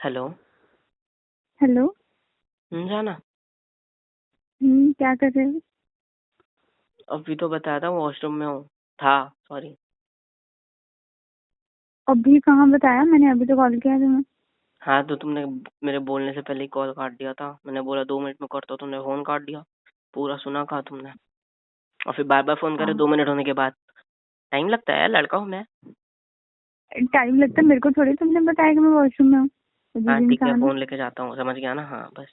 Hello. Hello. जाना। क्या कर रहे हो? अभी तो बताया था वॉशरूम में हूँ। था सॉरी। अभी कहाँ बताया? मैंने अभी तो कॉल किया तुम्हें। हाँ तो तुमने मेरे बोलने से पहले ही कॉल काट दिया था। मैंने बोला 2 मिनट में करता हूँ, तुमने फोन काट दिया। पूरा सुना कहा तुमने? और फिर बार बार फोन करे हाँ, 2 मिनट होने के बाद। टाइम लगता है यार, लड़का हूँ मैं। टाइम लगता है मेरे को थोड़ी। तुमने बताया कि मैं वॉशरूम में हूँ। हाँ अजीब ठीक है, इंसान हो। फोन लेके जाता हूँ, समझ गया ना? हाँ बस।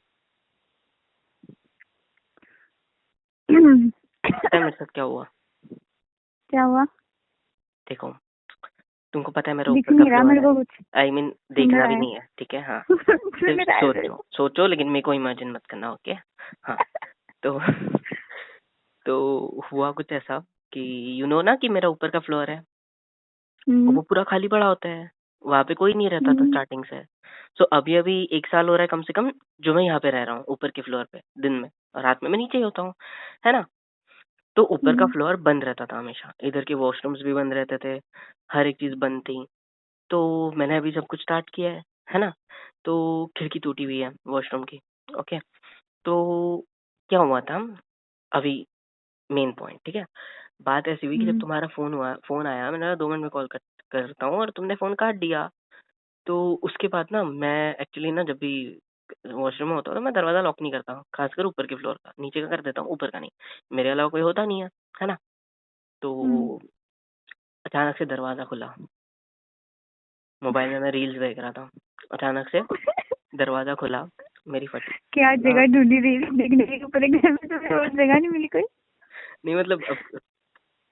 पता है मेरे साथ क्या हुआ? क्या हुआ? देखो, तुमको पता है मेरा दिख ऊपर का नहीं रहा फ्लोर मेरे है। को कुछ। आई मीन सुन देखना रहा भी है। नहीं है, ठीक है? हाँ। सुन सिर्फ रहा है मेरे सोचो को। सोचो, लेकिन मेरे को इमेजिन मत करना, ओके? हाँ। तो तो हुआ कुछ ऐसा कि ना कि मेरा ऊपर का फ्लोर है, और हम्म। वो पूरा खाली पड़ा होता है। वहां पे कोई नहीं रहता था हम्म। स्टार्टिंग से। सो अभी अभी 1 साल हो रहा है कम से कम, जो मैं यहाँ पे रह रहा हूँ ऊपर के फ्लोर पे दिन में, और रात में मैं नीचे ही होता हूँ, है ना? तो ऊपर का हम्म। फ्लोर बंद रहता था हमेशा, इधर के वॉशरूम्स भी बंद रहते थे, हर एक चीज बंद थी। तो मैंने अभी सब कुछ स्टार्ट किया है ना? तो खिड़की टूटी हुई है वॉशरूम की, ओके? तो क्या हुआ था अभी, मेन पॉइंट, ठीक है? बात ऐसी हुई कि जब हम्म। तुम्हारा फोन आया, मैंने कहा 2 मिनट में कॉल करता हूँ, और तुमने फोन काट दिया। तो उसके बाद ना मैं एक्चुअली ना जब भी वॉशरूम में होता हूँ तो मैं दरवाजा लॉक नहीं करता हूँ, खासकर ऊपर के फ्लोर का। नीचे का कर देता हूँ, ऊपर का नहीं। मेरे अलावा कोई होता नहीं है ना? हम्म। तो अचानक से दरवाजा खुला। मोबाइल में मैं रील्स देख रहा था, अचानक से दरवाजा खुला। मेरी फटी। क्या ना, जगह ढूंढी रही देखने के ऊपर? एक घर में तुम्हें और जगह नहीं मिली कोई? नहीं मतलब अब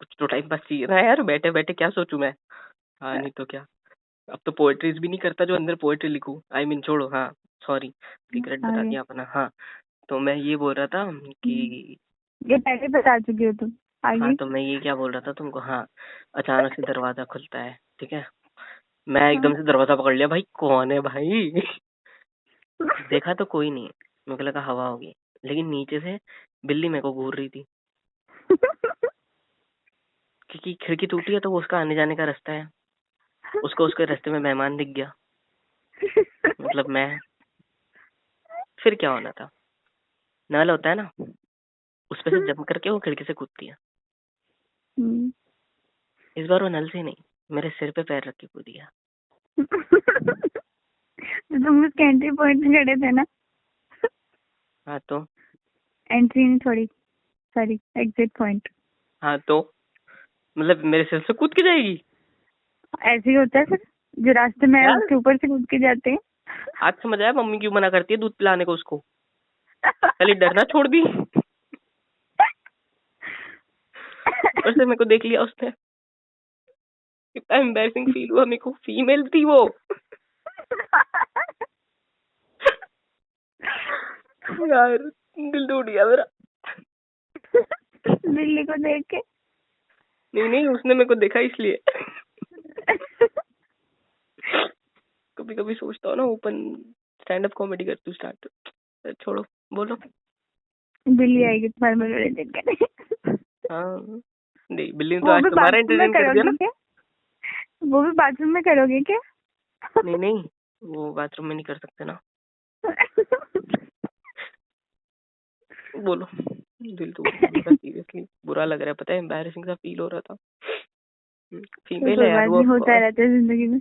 कुछ तो टाइम पास चाहिए ना यार, बैठे बैठे क्या सोचूं मैं? हाँ नहीं तो क्या। अब तो पोएट्रीज भी नहीं करता जो अंदर पोएट्री लिखूं। आई मीन छोड़ो, हाँ सॉरी, सीक्रेट बता आगे। दिया अपना। हाँ तो मैं ये बोल रहा था कि, ये पहले बता चुकी हो तुम। हाँ आगे। तो मैं ये क्या बोल रहा था तुमको, हाँ। अचानक से दरवाजा खुलता है, ठीक है? मैं हाँ। एकदम से दरवाजा पकड़ लिया, भाई कौन है भाई? देखा तो कोई नहीं, मेरे को लगा हवा होगी, लेकिन नीचे से बिल्ली मेरे को घूर रही थी। क्योंकि खिड़की टूटी है तो वो उसका आने जाने का रास्ता है, उसको उसके रास्ते में मेहमान दिख गया, मतलब मैं। फिर क्या होना था? नल होता है ना, उस पे से जंप करके वो खिड़की से कूदती है। हम्म। इस बार वो नल से नहीं, मेरे सिर पे पैर रख के कूदी है। तो तुम उस एंट्री पॉइंट पे खड़े थे ना? हाँ तो, एंट्री नहीं, थोड़ी सॉरी, एग्जिट पॉइंट। हाँ तो मतलब मेरे सिर से कूद के जाएगी? ऐसे ही होता है सर। जो रास्ते में है यार उसके ऊपर से कूद के जाते हैं। आज समझ आया मम्मी क्यों मना करती है दूध पिलाने को उसको। पहले डरना छोड़ दी, ऊपर से मेरे को देख लिया उसने। कितना एम्बैरेसिंग फील हुआ मेरे को, फीमेल थी वो। यार दिल टूट गया मेरा। बिल्ली को देख के। नहीं नहीं, उसने मेरे को देखा इसलिए। कभी कभी सोचता हूँ ना ओपन स्टैंड अप कॉमेडी कर तू स्टार्ट। छोड़ो, बोलो। बिल्ली आएगी तुम्हारे मेरे देख के। हाँ नहीं, बिल्ली ने तो वो आज भी तुम्हारा बाथरूम में एंटरटेन कर दिया ना। करोगे क्या? वो भी बाथरूम में करोगे क्या? नहीं नहीं, वो बाथरूम में नहीं कर सकते ना। बोलो। दिल टूट गया मेरा, सीरियसली बुरा लग रहा है, पता है एम्बैरेसिंग सा फील हो रहा था। तो फीमेल है कोई यार बात वो, नहीं, ऑफ होता कोर्स। रहता है जिंदगी में।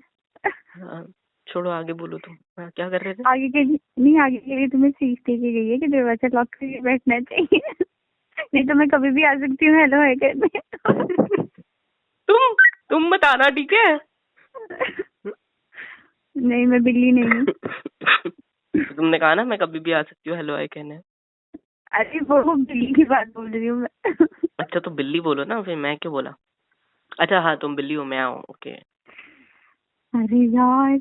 हाँ छोड़ो, आगे बोलो तुम। हाँ क्या कर रहे थे? आगे के लिए नहीं, आगे के लिए तुम्हें सीख दे के गई है कि दरवाजा लॉक करके बैठना चाहिए। नहीं तो मैं कभी भी आ सकती हूँ हेलो है करने। तुम बताना, ठीक है? नहीं, मैं बिल्ली नहीं हूँ। तो तुमने कहा ना मैं कभी भी आ सकती हूँ हेलो हाय कहने। अरे वो बिल्ली की बात बोल रही हूँ मैं। अच्छा तो बिल्ली बोलो ना, फिर मैं क्यों बोला? अच्छा हाँ, तुम बिल्ली हो, मैं हूँ, ओके। अरे यार,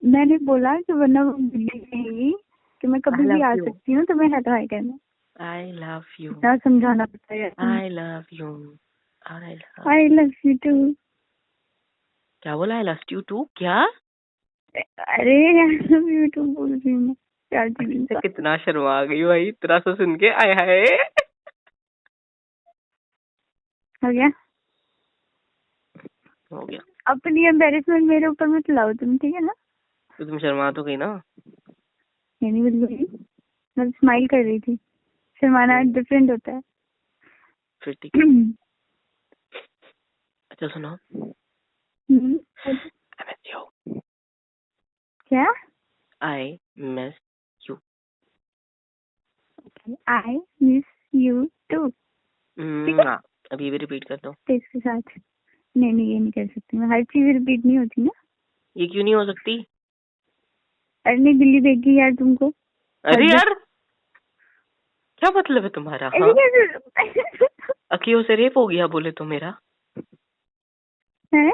मैंने बोला कि वरना वो बिल्ली नहीं, कि मैं कभी आई भी लव आ यू, सकती हूँ, तो मैं हेलो हाय कहना। आई लव यू, इतना समझाना पड़ता है तुम्हें। I love you, I love. I love you too. क्या बोला? आई लव यू टू क्या? अरे आई लव यू टू बोल रही हूँ मैं। क्या चीज अच्छा का। कितना शर्मा गई भाई, इतना सा सुन के, आय हाय। हो गया। हो गया। अपनी एम्बेरसमेंट मेरे ऊपर मत लाओ तुम, ठीक है ना? तो तुम शर्मा तो गई ना। नहीं बिल्कुल, मैं स्माइल कर रही थी। शर्माना डिफरेंट होता है। फिर ठीक है। अच्छा सुनो, I miss you. क्या? I miss you. I miss you too. ठीक है, अभी भी रिपीट कर दो। तो इसके साथ नहीं नहीं, ये नहीं कर सकती मैं, हर चीज रिपीट नहीं होती ना। ये क्यों नहीं हो सकती? अरे नहीं, बिल्ली देगी यार तुमको। अरे हद यार, क्या मतलब है तुम्हारा? ऐसे हाँ, कैसे अखियों से रेप हो गया बोले तो मेरा। है?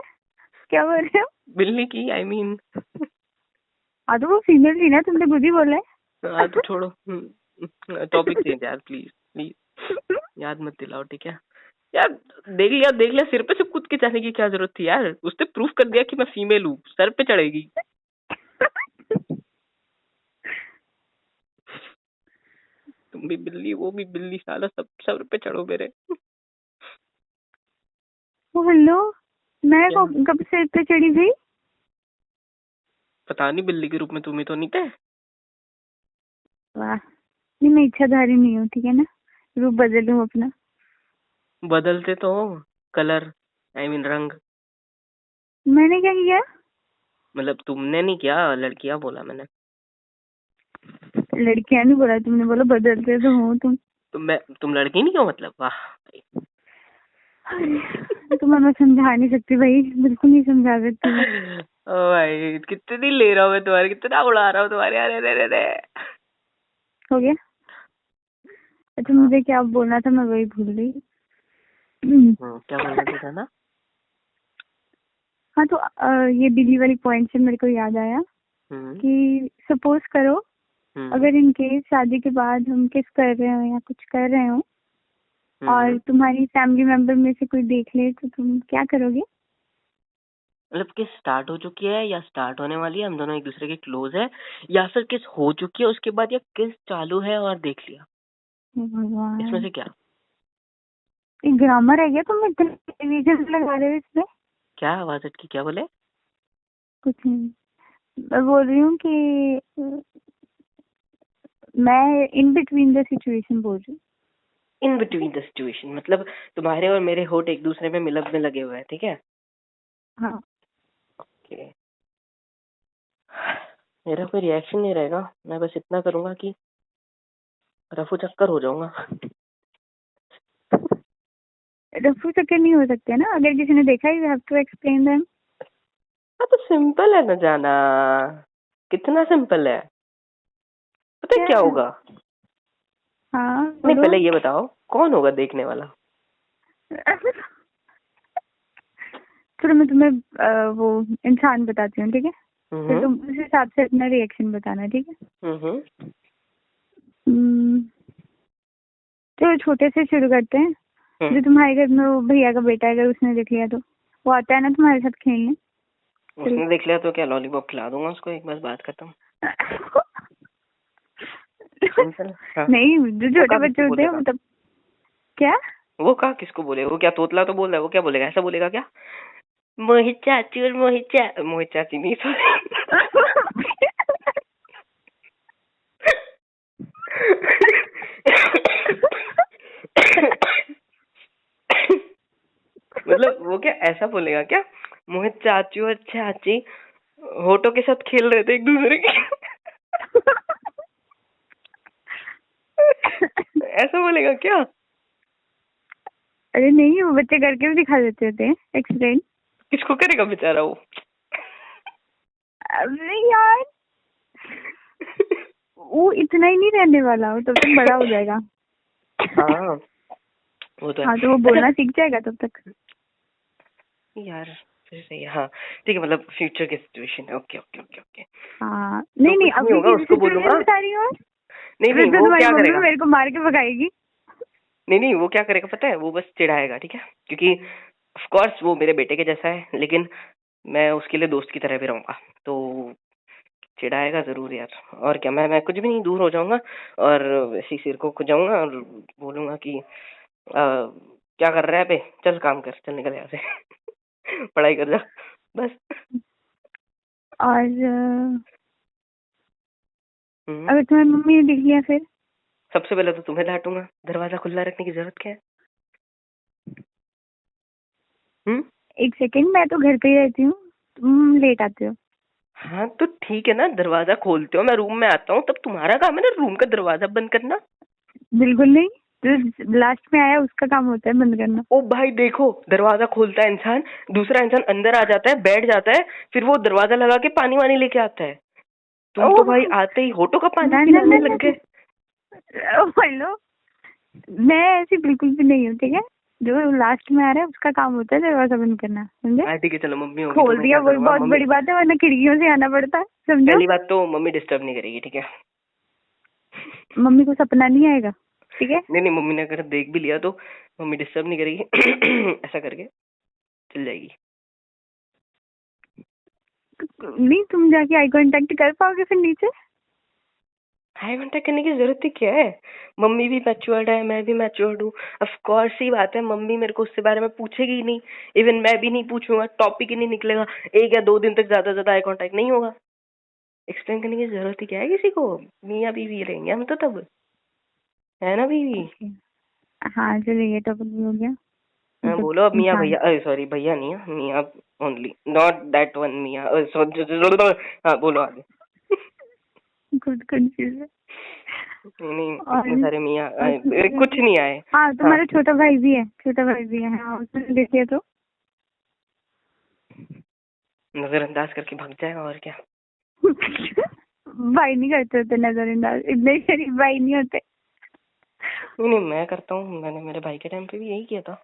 क्या बोल रहे हो? बिल्ली की, आई मीन। हाँ तो वो फीमेल थी ना, तुमने खुद ही बोला हाँ तो है। छोड़ो, टॉपिक चेंज यार, प्लीज प्लीज। याद मत दिलाओ, ठीक है? यार देख लिया, सिर पे से कूद के जाने की क्या जरूरत थी यार? उसने प्रूफ कर दिया कि मैं फीमेल हूँ, सर पे चढ़ेगी। तुम भी बिल्ली, वो भी बिल्ली, साला सब सर पे चढ़ो मेरे। हेलो, मैं क्या? कब सिर पे चढ़ी थी? पता नहीं, बिल्ली के रूप में तुम ही तो नहीं थे। वाह, नहीं मैं इच्छाधारी नहीं हूँ, ठीक है ना। रूप बदलूं अपना। बदलते तो हो, कलर, आई मीन रंग। मैंने क्या किया? मतलब तुमने नहीं किया, लड़कियां बोला मैंने। लड़कियां नहीं बोला, तुमने बोला बदलते तो हो तुम। तुम लड़की नहीं हो मतलब, वाह। तुम्हें मैं समझा नहीं सकती भाई, बिल्कुल नहीं समझा सकती मैं। ओ भाई, कितनी ले रहा हूँ मैं तुम्हारे, कितना उड़ा रहा हूँ तुम्हारे, अरे अरे अरे। हो गया? अच्छा, हाँ। मुझे क्या बोलना था मैं वही भूल गई। क्या बोल रहे थे ना? हाँ तो ये बिल्ली वाली पॉइंट से मेरे को याद आया हम्म कि सपोज करो, हम्म अगर इन केस शादी के बाद हम किस कर रहे हो या कुछ कर रहे हो हम्म। और तुम्हारी फैमिली मेंबर में से कोई देख ले, तो तुम क्या करोगे? मतलब किस स्टार्ट हो चुकी है या स्टार्ट होने वाली है, हम दोनों एक दूसरे के क्लोज है, या फिर किस हो चुकी है उसके बाद, या किस चालू है और देख लिया, हे इसमें भगवान, से क्या? ये ग्रामर है क्या? तुम इतने रिवीजन लगा रहे हो इसमें? क्या आवाज अटकी, क्या बोले? कुछ नहीं, मैं बोल रही हूँ कि मैं इन बिटवीन द सिचुएशन बोल रही हूँ। इन ठीक है। बिटवीन द सिचुएशन मतलब तुम्हारे और मेरे होठ एक दूसरे में मिलब में लगे हुए हैं, ठीक है? हाँ। ओके। मेरा कोई रिएक्शन नहीं रहेगा, मैं बस इतना करूंगा कि रफू चक्कर हो जाऊंगा। रफू चक्कर नहीं हो सकते ना, अगर किसी ने देखा, you have to explain them. हाँ तो सिंपल है ना जाना, कितना सिंपल है। पता है क्या? क्या होगा? हाँ नहीं, बोलो। पहले ये बताओ कौन होगा देखने वाला? चलो मैं तुम्हें वो इंसान बताती हूँ, ठीक है? फिर हम्म तुम उस हिसाब से अपना रिएक्शन बताना, ठीक है? हम्म हम्म, चलो छोटे से शुरू करते हैं। हम्म। जो तुम्हारे घर में वो भैया का बेटा है, अगर उसने देख लिया तो वो आता है ना तुम्हारे साथ खेलने। चलो। उसने देख लिया तो क्या लॉलीपॉप खिला दूंगा उसको, एक बस बात खत्म। सिंपल। हाँ। नहीं, जो वो छोटे कहा बच्चे किसको होते हैं बोलेगा? मतलब। क्या? वो कहा किसको बोलेगा? वो क्या तोतला तो बोल रहा है, वो क्या बोलेगा, ऐसा बोलेगा क्या? मोहित चाचू और मोहित चाची नहीं, सॉरी। मतलब वो क्या ऐसा बोलेगा क्या? मोहित चाचू और चाची होठों के साथ खेल रहे थे एक दूसरे के। ऐसा बोलेगा क्या? अरे नहीं, वो बच्चे करके भी दिखा देते होते हैं एक्सप्लेन। किसको करेगा बेचारा वो? अरे यार, वो इतना ही नहीं रहने वाला, वो तब तक बड़ा हो जाएगा। हाँ वो तो है। हाँ तो वो अच्छा बोलना सीख जाएगा तब तक। यार, फिर सही है, हाँ ठीक है, मतलब फ्यूचर की सिचुएशन है, ओके ओके ओके ओके। हाँ तो नहीं नहीं, कुछ नहीं अभी होगा, की उसको बोलूंगा। सिचुएशन बता रही हूँ। नहीं फिर नहीं, तो वो तुम्हारी क्या मम्मी करेगा? मेरे को मार के भगाएगी। नहीं नहीं, वो क्या करेगा पता है? वो बस चिढ़ाएगा, ठीक है? क्योंकि ऑफ कोर्स वो मेरे बेटे के जैसा है, लेकिन मैं उसके लिए दोस्त की तरह भी रहूंगा, तो चिढ़ाएगा जरूर यार। और क्या, मैं कुछ भी नहीं, दूर हो जाऊंगा और इसी सिर को खुद जाऊंगा और बोलूंगा कि क्या कर रहा है बे, चल काम कर, चल निकल यहाँ से। पढ़ाई कर जा, बस। और हम्म। अगर तुम्हारी मम्मी ने देख लिया फिर? सबसे पहले तो तुम्हें डांटूंगा, दरवाजा खुला रखने की जरूरत क्या है? हम्म। एक सेकंड, मैं तो घर पे ही रहती हूँ, तुम लेट आते हो। हाँ तो ठीक है ना, दरवाजा खोलते हो, मैं रूम में आता हूँ, तब तुम्हारा काम है ना रूम का दरवाजा बंद करना। बिल्कुल नहीं, जो लास्ट में आया उसका काम होता है बंद करना। ओ भाई देखो, दरवाजा खोलता है इंसान, दूसरा इंसान अंदर आ जाता है, बैठ जाता है, फिर वो दरवाजा लगा के पानी वानी लेके आता है। तुम तो भाई ओह, आते ही होठों का पानी ना ना पिलाने ना लग गए। ना, हेलो, मैं ऐसी बिल्कुल भी नहीं हूँ, ठीक है? जो लास्ट में आ रहा है उसका काम होता है दरवाजा बंद करना, समझे? हाँ ठीक है, चलो मम्मी होगी तो खोल मैं दिया क्या वही करूंगा, बहुत मम्मी। बड़ी बात है, वरना खिड़कियों से आना पड़ता, समझो? पहली बात तो मम्मी डिस्टर्ब नहीं करेगी, ठीक है। मम्मी को सपना नहीं आएगा, ठीक है? नहीं नहीं, मम्मी ने अगर देख भी लिया तो मम्मी डिस्टर्ब नहीं करेगी। ऐसा करके चल जाएगी। नहीं, तुम जाके आई कांटेक्ट कर पाओगे फिर नीचे? हाई कांटेक्ट करने की जरूरत ही क्या है? मम्मी भी मैच्योर्ड है, मैं भी मैच्योर्ड हूँ। ऑफ कोर्स ही बात है, मम्मी मेरे को उसके बारे में पूछेगी ही नहीं। इवन मैं भी नहीं पूछूंगा, टॉपिक ही नहीं निकलेगा। 1 या 2 दिन तक ज्यादा से ज्यादा आई कांटेक्ट नहीं होगा। एक्सप्लेन करने की जरूरत ही क्या है किसी को? मियाँ बीवी रहेंगे हम तो तब, है ना बीवी? ओके, हाँ चलो, ये टॉपिक भी हो गया। हाँ मतलब बोलो अब, मियाँ इंसान। भैया, अरे सॉरी भैया नहीं है, मियाँ ओनली, नॉट दैट वन मियाँ। हाँ बोलो आगे। खुद कंफ्यूज है। नहीं नहीं, और इतने सारे मियाँ और आए, तुम्हारे, कुछ नहीं आए। हाँ हाँ, तुम्हारा छोटा भाई भी है, छोटा भाई भी है, हाँ उसने देख लिया तो? नजरअंदाज करके भाग जाएगा और क्या। भाई नहीं करते होते नजरअंदाज, इतने शरीफ भाई नहीं होते। नहीं नहीं, मैं करता हूँ, मैंने मेरे भाई के टाइम पे भी यही किया था।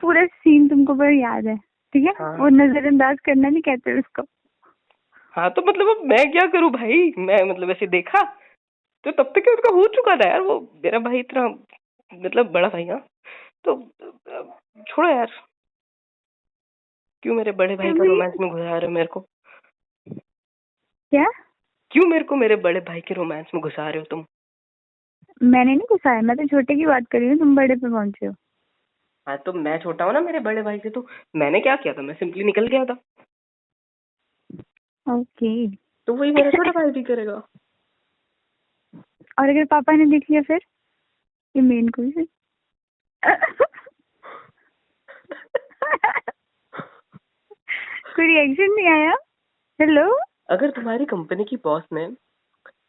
पूरा सीन तुमको पर याद है, ठीक है? वो हाँ नजरअंदाज करना नहीं कहते उसको। हाँ, तो मतलब अब मैं क्या करूँ भाई, मैं मतलब ऐसे देखा तो तब तक उसका हो चुका था यार, वो मेरा भाई इतना मतलब बड़ा भाई। हाँ तो छोड़ो यार, क्यों मेरे बड़े भाई फिर का भी, रोमांस में घुसा रहे हो मेरे को? क्या? क्यों मेरे को मेरे बड़े भाई के रोमांस में घुसा रहे हो तुम? मैंने नहीं घुसाया, मैं तो छोटे की बात कर रही हूँ, तुम बड़े पे पहुंचे हो। हाँ तो मैं छोटा हूँ ना मेरे बड़े भाई से, तो मैंने क्या किया था, मैं सिंपली निकल गया था। ओके। तो वही मेरा छोटा भाई भी करेगा। और अगर पापा ने देख लिया फिर? ये मेन क्वेश्चन। कोई रिएक्शन नहीं आया? हेलो? अगर तुम्हारी कंपनी की बॉस ने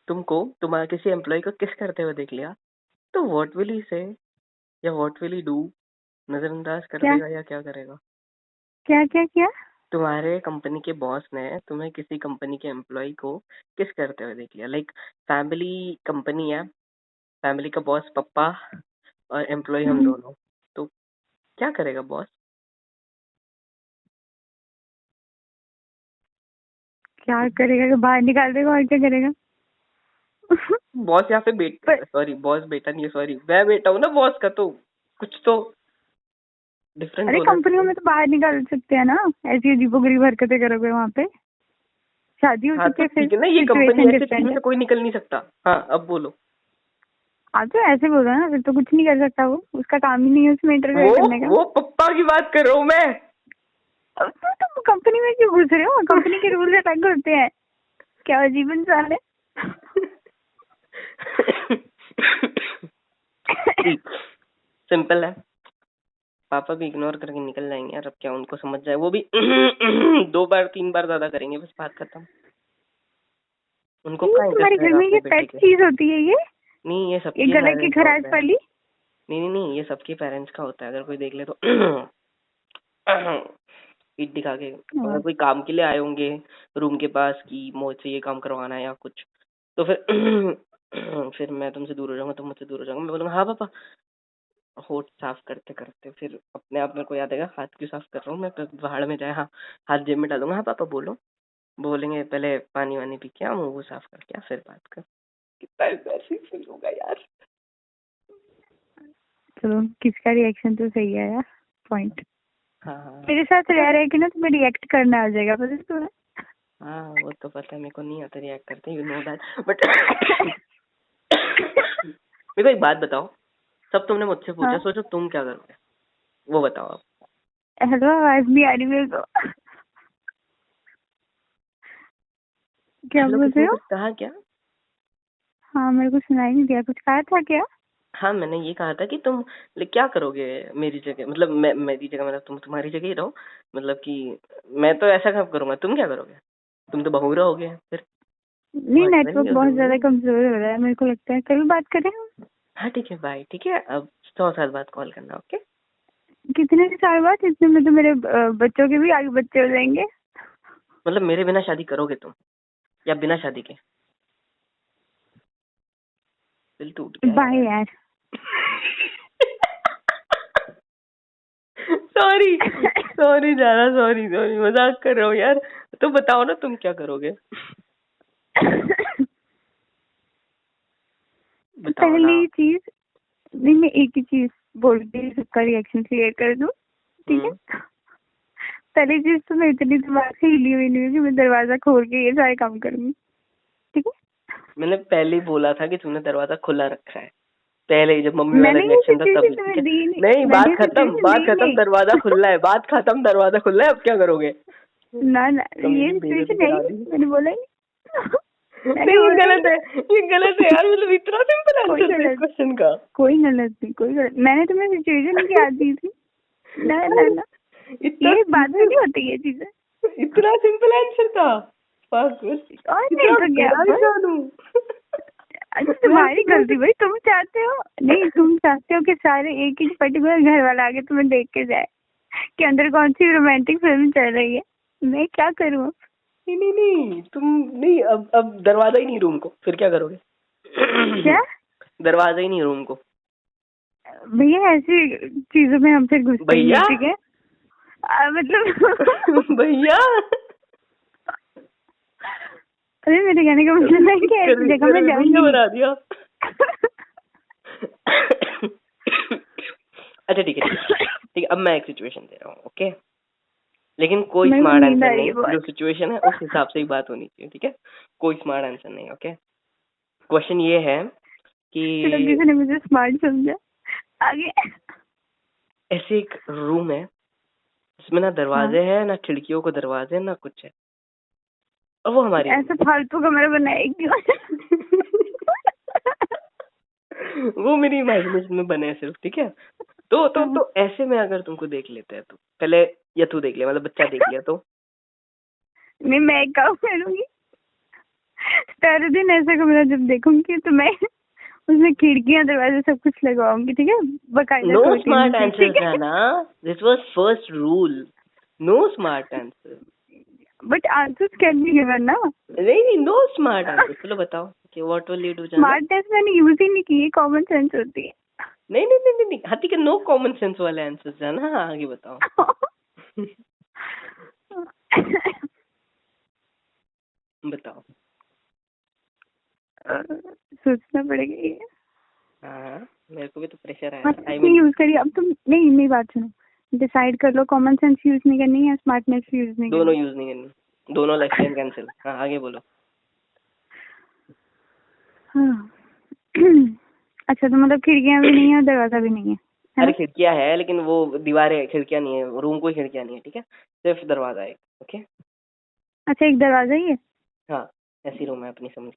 तुमको तुम्हारे किसी एम्प्लॉय को किस करते हुए देख लिया, तो व्हाट विल ही से, या व्हाट विल ही डू? नजरअंदाज कर क्या देगा या क्या करेगा? क्या क्या क्या? तुम्हारे कंपनी के बॉस ने तुम्हें किसी कंपनी के एम्प्लॉय को किस करते हुए देख लिया, लाइक फैमिली कंपनी है, फैमिली का बॉस पप्पा और एम्प्लॉय हम हम्म, दोनों, तो क्या करेगा बॉस? क्या करेगा कि बाहर निकाल देगा, और क्या करेगा? बॉस यहाँ पे पर बेटा, सॉरी बॉस बेटा नहीं है, सॉरी मैं बेटा हूँ ना बॉस का, तो कुछ तो डिफरेंट अरे होना कंपनियों चाहिए। में तो बाहर निकाल सकते हैं ना, ऐसी अजीबोगरीब हरकतें करोगे वहां पे? शादी हो हाँ चुकी तो है फिर ठीक है ना, ये कंपनी सिचुएशन ऐसे ठीक डिफरेंट है। से कोई निकल नहीं सकता। हाँ अब बोलो। हाँ तो ऐसे बोल रहा ना, फिर तो कुछ नहीं कर सकता, वो उसका काम ही नहीं है उसमें इंटरफेयर वो करने का। वो पप्पा की बात कर रहा हूँ मैं। अब तो तुम कंपनी में क्यों घुस रहे हो? कंपनी के रूल्स अलग होते हैं। क्या अजीब इंसान है। सिंपल है, पापा भी इग्नोर करके निकल जाएंगे यार, अब क्या उनको समझ जाए, वो भी 2 बार 3 बार ज्यादा करेंगे, बस बात खत्म। उनको ये कहाँ तुम्हारे इंटरेस्ट घर रहेगा में अपने ये बेटे पेट के? चीज होती है ये? नहीं ये ये सबके गले की पेरेंट्स का खराश होता है। वाली? नहीं नहीं नहीं, ये सबके पेरेंट्स का होता है, अगर कोई देख ले तो पीठ दिखा के, अगर हाँ। कोई काम के लिए आए होंगे रूम के पास कि मुझसे ये काम करवाना है या कुछ, तो फिर फिर मैं तुमसे दूर हो जाऊंगा, तुम मुझसे दूर हो जाऊंगा, मैं बोलूंगा हाँ पापा। होठ साफ करते करते फिर अपने आप मेरे को याद आएगा, हाथ क्यों साफ कर रहा हूँ मैं, तो बाहर में जाए, हाँ हाथ जेब में डालूंगा, हाँ पापा बोलो। बोलेंगे पहले पानी वानी पी के आ, मुंह साफ करके आ, फिर बात कर। कितना एम्बैरेसिंग फील होगा यार। चलो, किसका रिएक्शन तो सही है यार, पॉइंट। हाँ हाँ हाँ। मेरे साथ पता रह है, रहे कि ना तुम्हें रिएक्ट करना आ जाएगा, पता है तुम्हें? हाँ वो तो पता है, मेरे को नहीं आता रिएक्ट करते, यू नो दैट, बट मेरे को एक बात बताओ, सब तुमने मुझसे पूछा, हाँ। सोचो तुम क्या करोगे, वो बताओ आप। हेलो, आवाज नहीं आ रही मेरे को। क्या हेलो, बोल किसी रहे ने हो? कुछ कहा क्या? हाँ, मेरे को सुनाई नहीं दिया, कुछ कहा था क्या? हाँ, मैंने ये कहा था कि तुम क्या करोगे मेरी जगह, मतलब मैं मेरी जगह, मतलब तुम तुम्हारी जगह ही रहो, मतलब कि मैं तो ऐसा काम करूंगा, तुम क्या करोगे? तुम तो बहू रहोगे फिर। नहीं, हस्बैंड नेटवर्क भी हो बहुत ज्यादा जाओगे। कमजोर हो रहा है, मेरे को लगता है कल बात करें हम। हाँ ठीक है, बाय। ठीक है, अब 100 साल बाद कॉल करना, ओके? कितने साल बाद? इतने में तो मेरे बच्चों के भी आगे बच्चे हो जाएंगे। मतलब मेरे बिना शादी करोगे तुम, या बिना शादी के? दिल टूट गया बाय यार। यार। सॉरी, सॉरी ज्यादा, सॉरी सॉरी, मजाक कर रहा हूँ यार। तो बताओ ना, तुम क्या करोगे? बताओ ना। पहली चीज, नहीं मैं एक ही चीज बोल के सबका रिएक्शन क्लियर कर दूं, ठीक है? हम्म। पहली चीज तो मैं इतनी दिमाग से हिली हुई नहीं हूँ कि मैं दरवाजा खोल के ये सारे काम करूंगी, ठीक है? मैंने पहले ही बोला था कि तुमने दरवाजा खुला रखा है, पहले ही जब मम्मी वाला मैंने ये रिएक्शन था तब। सिचुएशन ठीक तुम्हें है, दी नहीं, नहीं, मैंने बात ये खत्म, सिचुएशन बात दी खत्म, नहीं। दरवाजा खुला है, बात खत्म, दरवाजा खुला है, अब क्या करोगे? ना ना, ये मेरी बेइज्जती सिचुएशन है ही करा नहीं, दी। मैंने बोला ही मैंने नहीं, ये बोला ही गलत है, ये गलत है यार, मतलब इतना सिंपल कोई आंसर था इस गलत, क्वेश्चन का। कोई गलत नहीं, कोई गलत, मैंने तुम्हें सिचुएशन ही याद दी थी। ना ना ना, इतना ये बात में सिंपल, नहीं होती ये चीजें। इतना सिंपल आंसर था। पागल, और नहीं कितना तो क्या बुरा बस। इंसान हूँ। अच्छा, मैं तुम्हारी ऐसे बोल गलती भाई, तुम चाहते हो, नहीं तुम चाहते हो कि सारे एक ही पर्टिकुलर घर वाला आगे तुम्हें देख के जाए कि अंदर कौन सी रोमांटिक फिल्म चल रही है। मैं क्या करूँ? नहीं नहीं नहीं, तुम नहीं, अब दरवाजा ही नहीं रूम को, फिर क्या करोगे? क्या? दरवाजा ही नहीं रूम को। भैया ऐसी चीजों में हम फिर घुसते ही नहीं, भैया, ठीक है? मतलब भैया। अरे मेरे कहने का मतलब है कि ऐसी जगह मेरा में भी भैया जाऊंगी नहीं। बना दिया। अच्छा ठीक है, ठीक है, ठीक है, अब मैं एक सिचुएशन दे रहा हूँ, ओके? लेकिन कोई मेरे को स्मार्ट नींद आ आंसर रही नहीं, है जो बहुत। सिचुएशन है उस हिसाब से ही बात होनी चाहिए, ठीक है? कोई स्मार्ट आंसर नहीं, ओके? क्वेश्चन ये है चलो, कि किसी ने मुझे स्मार्ट समझा। आगे। ऐसे एक रूम है जिसमें ना हाँ, दरवाजे हैं, ना खिड़कियों को दरवाजे, ना कुछ है, और वो हमारी रूम ऐसा फालतू कमरा बनाएगी। वो मेरी इमेजिनेशन में बने हैं सिर्फ, ठीक है? हाँ। तो ऐसे में अगर तुमको देख लेते हैं तो पहले, या तू देख ले, मतलब बच्चा देख लिया तो। नहीं, मैं एक काम करूंगी, पहले दिन ऐसा कमरा जब देखूंगी तो मैं उसमें खिड़कियां दरवाजे सब कुछ लगवाऊंगी, ठीक है? बकायदा नो कर्टेन स्मार्ट से, आंसर ठीक है? जाना, this was first rule, no smart answer. But answers can be given ना। नहीं नहीं, नो स्मार्ट आंसर। चलो बताओ कि व्हाट विल यू डू जाना? स्मार्टनेस मैंने यूज ही नहीं की है, कॉमन सेंस होती नहीं नहीं नहीं नहीं, नहीं। हाँ ठीक है, नो कॉमन सेंस वाले आंसर जाना। हाँ, आगे बताओ। है। बताओ। सोचना पड़ेगा ये। हाँ, मेरे को भी तो प्रेशर आया, आई स्मार्टनेस मीन। यूज करिए अब तुम। नहीं, मेरी बात सुनो, डिसाइड कर लो, कॉमन सेंस यूज नहीं करनी है, स्मार्टनेस यूज नहीं दोनों करनी। यूज नहीं करनी, दोनों लाइफ टाइम कैंसिल। हाँ, आगे बोलो। हाँ। अच्छा, तो मतलब खिड़कियां भी नहीं है और दरवाजा भी नहीं है अरे ना? खिड़कियां है, लेकिन वो दीवारें, खिड़कियां नहीं है, रूम कोई खिड़कियां नहीं है, ठीक है? सिर्फ दरवाजा है, ओके? अच्छा, एक दरवाजा ही है। हाँ, ऐसी रूम है अपनी, समझ।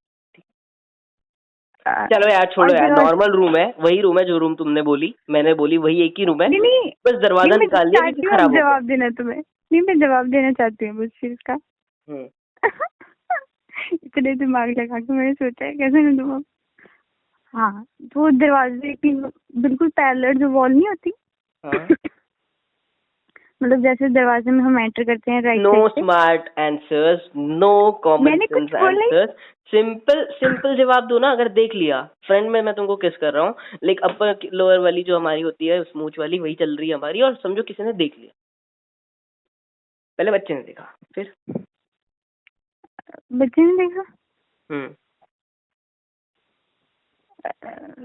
आ, चलो यार, और छोड़ो यार, दरवाजा। नॉर्मल रूम है, वही रूम है जो रूम तुमने बोली, मैंने बोली, वही एक ही रूम है। नहीं नहीं बस नहीं, दरवाजा मैं निकाल दिया क्योंकि चाहती हूँ अब खराब हो गया। जवाब देना तुम्हें। नहीं, मैं जवाब देना चाहती हूँ उस चीज का। हम्म। इतने दिमाग लगा के मैंने सोचा है, कैसे ना दूँ अब। हाँ, तो वो दरवाजे की बिल्कुल पैरेलल जो वॉल नहीं होती। हाँ। मतलब जैसे दरवाजे में हम एंटर करते हैं राइट नो साइड से। स्मार्ट आंसर्स, नो कॉमन मैंने सेंस कुछ बोला ही। आंसर्स। सिंपल सिंपल जवाब दो ना। अगर देख लिया, फ्रंट में मैं तुमको किस कर रहा हूँ, लाइक अपर लोअर वाली जो हमारी होती है, स्मूच वाली, वही चल रही है हमारी, और समझो किसी ने देख लिया। पहले बच्चे ने देखा, फिर। बच्चे ने देखा। हम्म।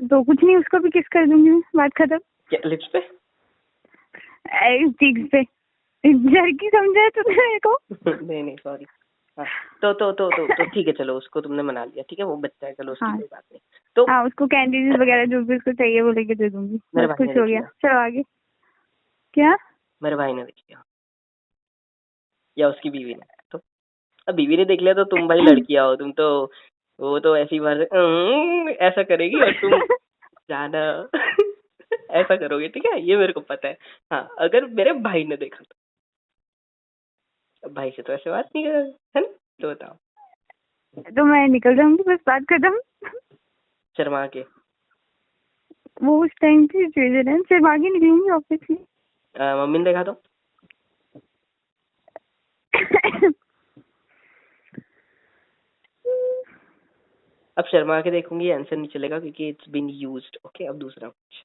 तो कुछ नहीं, उसको भी किस कर दूंगी मैं, बात खत्म। क्या, लिप्स पे? चीज पे। जर्की समझा है तुमने मेरे को? नहीं नहीं, सॉरी। हाँ, तो ठीक है, चलो उसको तुमने मना लिया, ठीक है, वो बच्चा है, चलो उसकी हाँ कोई बात नहीं। तो हाँ, उसको कैंडीज वगैरह जो भी उसको चाहिए वो लेके दे दूंगी, मेरे बस भाई ने खुश हो देख गया। लिया, चलो आगे। क्या? मेरे भाई ने देख लिया, या उसकी बीवी ने, तो अब बीवी ने देख लिया तो तुम भाई लड़कियां हो, तुम तो वो तो ऐसी बार ऐसा करेगी और तुम जाना ऐसा करोगे, ठीक है, ये मेरे को पता है। हाँ, अगर मेरे भाई ने देखा तो, अब भाई से तो ऐसे बात नहीं कर, है ना, तो बताओ। तो मैं निकल जाऊंगी, बस बात खत्म। शर्मा के वो उस टाइम की सिचुएशन है, फिर आगे निकलूंगी ऑब्वियसली। मम्मी ने देखा तो? अब शर्मा के देखूंगी, आंसर नहीं चलेगा क्योंकि इट्स बीन यूज्ड। ओके, अब दूसरा कुछ।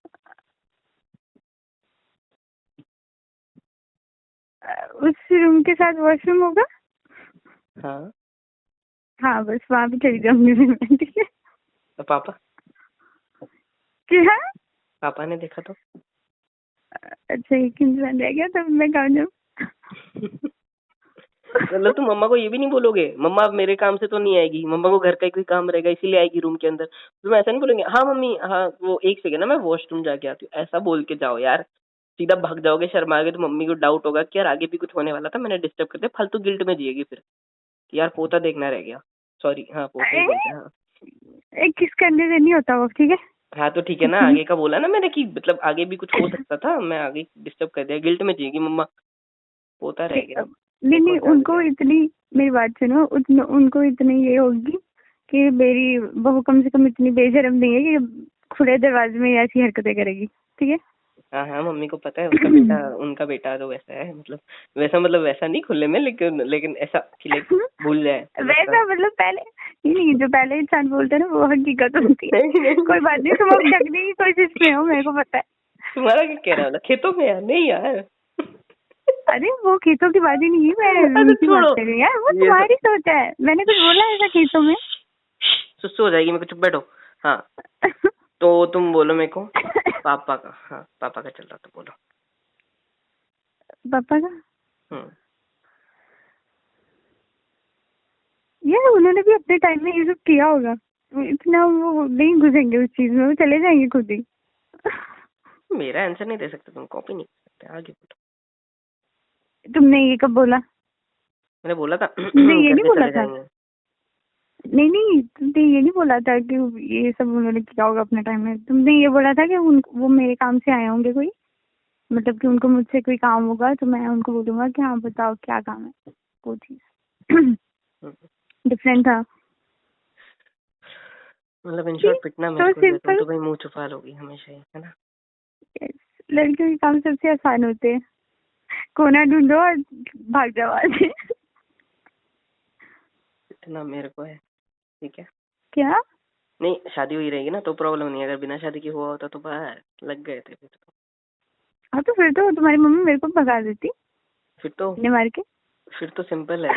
उस रूम के साथ वॉशरूम होगा। हाँ, हाँ, बस वहां पे चली जाऊंगी फिर मैं, ठीक है। तो पापा, क्या? पापा ने देखा तो? अच्छा, एक इंसान रह गया, तब मैं कहाँ जाऊँ? मतलब तुम मम्मा को ये भी नहीं बोलोगे, मम्मा अब मेरे काम से तो नहीं आएगी, मम्मा को घर का ही कोई काम रहेगा इसीलिए आएगी रूम के अंदर, तुम ऐसा नहीं बोलोगे, हाँ मम्मी, हाँ वो एक सेकेंड ना मैं वॉशरूम जाके आती हूँ, ऐसा बोल के जाओ यार। सीधा भाग जाओगे, शर्मा के, तो मम्मी को डाउट होगा कि यार आगे भी कुछ होने वाला था, मैंने डिस्टर्ब कर दिया, फालतू गिल्ट में जिएगी फिर कि यार पोता देखना रह गया। सॉरी, हाँ पोता ही बोलते हैं, हाँ। एक किस करने से नहीं होता वो, ठीक है। हाँ तो ठीक है ना, आगे का बोला ना मैंने कि मतलब आगे भी कुछ हो सकता था, मैं आगे डिस्टर्ब कर दिया, गिल्ट में जिएगी मम्मा, पोता रह गया, नहीं एक नहीं, और जान उनको गया। इतनी, मेरी बात सुनो, उनको इतनी ये होगी कि मेरी बहू कम से कम इतनी बेशरम नहीं है कि खुले दरवाजे में ऐसी हरकतें करेगी, ठीक है। हाँ हाँ, मम्मी को पता है उनका बेटा तो वैसा है, मतलब वैसा नहीं खुले में, लेकिन ऐसा कि लाइक भूल जाए तो लगता वैसा मतलब पहले नहीं, जो पहले इंसान बोलता है ना वो हकीकत होती है। नहीं नहीं कोई बात नहीं, तुम अब ढकने की कोशिश में हो, मेरे को पता है। तुम्हारा क्या कह रहा है, खेतों में यार, नहीं यार। अरे वो खेतों की बात ही नहीं है, मैं अच्छा उनकी बात छोड़ो, कर रही हूँ यार, वो ये सब तुम्हारी सोच है, मैंने कुछ बोला है ऐसा खेतों में? सुसु हो जाएगी, मेरे को चुप बैठो। हाँ, तो तुम बोलो मेरे को, पापा का, हाँ पापा का चल रहा था, बोलो। पापा का हम्म। यार, उन्होंने भी अपने टाइम में ये सब किया होगा, इतना वो नहीं घुसेंगे उस चीज में, वो चले जाएंगे खुद ही। मेरा आंसर नहीं दे सकते तुम, कॉपी नहीं कर सकते, आगे बोलो। तुमने ये कब बोला? मैंने बोला था तुमने ये नहीं करके बोला चले था? जाएंगे। नहीं नहीं, तुमने ये नहीं बोला था कि ये सब उन्होंने किया होगा अपने टाइम में, तुमने ये बोला था कि वो मेरे काम से आए होंगे कोई, मतलब कि उनको मुझसे कोई काम होगा तो मैं उनको बोलूंगा कि हाँ बताओ क्या काम है, वो चीज हम्म। डिफरेंट था। मतलब इन See? शॉर्ट पिटना मेरे तो को ही है, तुम सिंपल। तो भाई मुंह छुपा लोगी हमेशा ही, है ना। लड़कियों के काम सबसे आसान होते हैं, कोना ढूंढो और भाग जाओ वहां से। पिटना मेरे को है, ठीक है। क्या? नहीं, शादी हुई रहेगी ना तो प्रॉब्लम नहीं है, अगर बिना शादी के हुआ होता तो बाहर लग गए थे फिर तो। हाँ, तो फिर तो तुम्हारी मम्मी मेरे को भगा देती फिर तो ने मार के। फिर तो सिंपल है,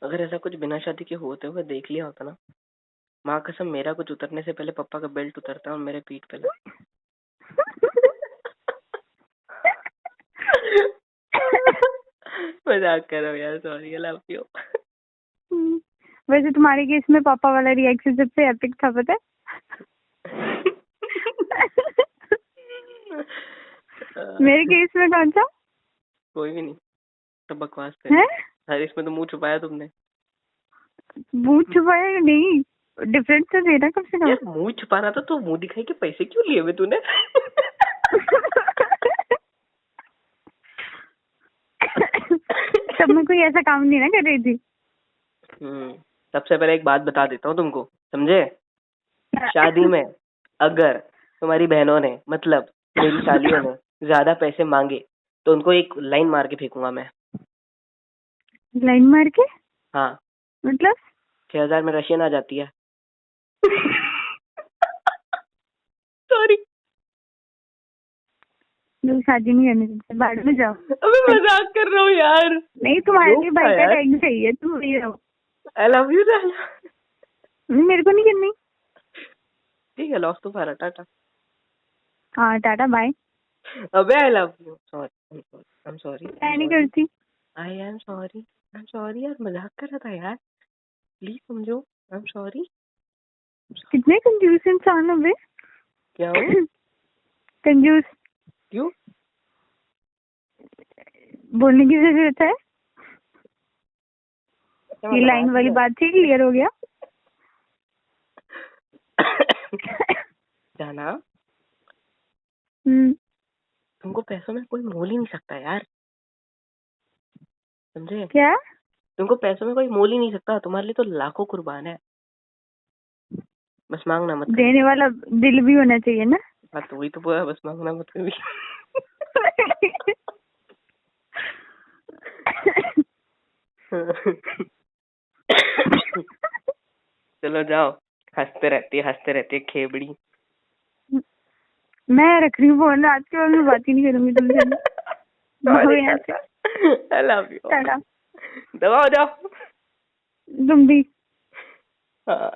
अगर ऐसा कुछ बिना शादी के होते हुए देख लिया होता ना, माँ कसम, मेरा कुछ उतरने से पहले पापा का बेल्ट उतरता और मेरे पीठ पे लगता। मजाक कर रहा हूँ यार, सॉरी, आई लव यू। वैसे तुम्हारे केस में पापा वाला रिएक्शन सबसे एपिक था, पता है? मेरे केस में कौन सा कोई भी नहीं, सब बकवास थे। है? अरे इसमें तो मुंह छुपाया तुमने। मुंह छुपाया नहीं, डिफरेंस तो देना कम से कम। यार मुंह छुपाना था तो मुंह दिखाई के पैसे क्यों लिए हुए तूने? तब मैं कोई ऐसा काम नहीं ना कर रही थी। सबसे पहले एक बात बता देता हूँ तुमको, समझे? शादी में अगर तुम्हारी बहनों ने, मतलब मेरी सालियों ने ज्यादा पैसे मांगे तो उनको एक लाइन मार के फेंकूंगा मैं। लाइन मार के? हाँ, मतलब 6,000 में रशियन आ जाती है। सॉरी, मुझे शादी नहीं करनी तुमसे, बाद में जाओ। अबे मजाक कर रहा हूँ यार, नहीं, तुम्हारे जोक लिए था भाई का यार। टाइम चाहिए, तुम वही रहो। आई लव यू। मेरे को नहीं करनी। ठीक है, लॉस तुम्हारा, टाटा। हाँ, टाटा बाय। अबे आई love you, sorry, I am sorry, I am मैं नहीं सॉरी, करती। I am sorry, I am sorry यार, मजाक कर रहा था यार, प्लीज समझो, आई एम सॉरी। कितने कंजूस इंसान हो बे। क्या हूँ? कंजूस क्यों? बोलने की जरूरत है? ये लाइन वाली बात थी, क्लियर हो गया। जाना, हम्म। तुमको पैसों में कोई मोल ही नहीं सकता यार, समझे? क्या? तुमको पैसों में कोई मोल ही नहीं सकता, तुम्हारे लिए तो लाखों कुर्बान है, बस मांगना मत कभी। देने वाला दिल भी होना चाहिए ना। हाँ तो वही तो बोला, बस मांगना मत कभी। चलो जाओ, हंसते रहते खेबड़ी। मैं रख रही हूँ फोन, आज के बाद मैं बात ही नहीं करूंगी तुमसे। भागो यहाँ से। I love you. टाटा। दबाओ जाओ। तुम भी। हाँ।